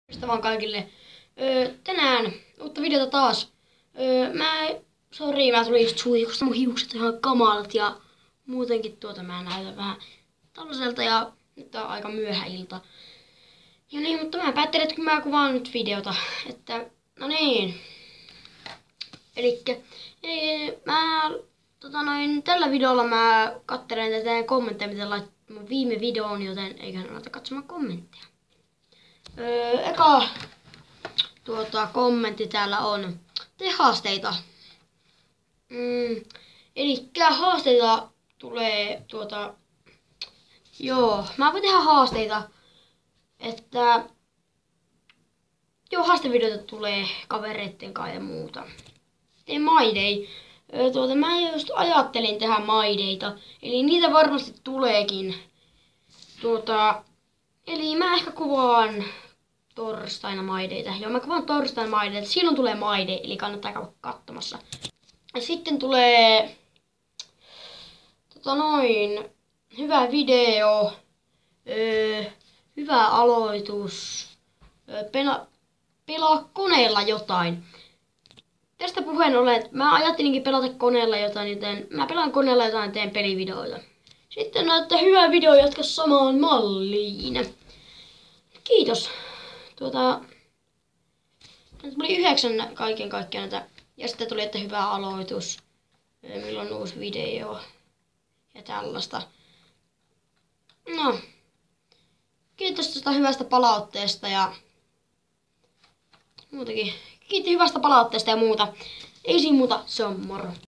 Morjesta vaan kaikille. Tänään uutta videota taas. Mä tulin just suihkusta. Mun hiukset ihan kamalat ja muutenkin mä näytän vähän tällaiselta ja nyt on aika myöhä ilta. Ja niin, mutta mä päättelin, että mä kuvaan nyt videota. Että, no niin. Elikkä, tällä videolla mä katselen tätä kommentteja, mitä laittoi mun viime videoon, joten eiköhän ruveta katsomaan kommentteja. Eka kommentti täällä on. Tee haasteita. Elikkä haasteita tulee mä voin tehdä haasteita. Että haastevideoita tulee kavereitten kanssa ja muuta. Teen maidei. Mä just ajattelin tehdä maideita. Eli niitä varmasti tuleekin. Eli mä ehkä kuvaan torstaina maideita. Joo, mä kuvaan torstaina maideita. Silloin tulee maide, eli kannattaa käydä katsomassa. Ja sitten tulee hyvä video, hyvä aloitus, pelaa koneella jotain. Tästä puheen ollen, että mä ajattelinkin pelata koneella jotain, joten mä pelaan koneella jotain ja teen pelivideoita. Sitten näyttää hyvä video jatka samaan malliin. Kiitos. Nyt tuli 9 kaiken kaikkiaan näitä. Ja sitten tuli, että hyvä aloitus. Milloin uusi video. Ja tällaista. No. Kiitos tästä hyvästä palautteesta ja muutakin. Kiitos hyvästä palautteesta ja muuta. Ei siinä muuta, se on moro.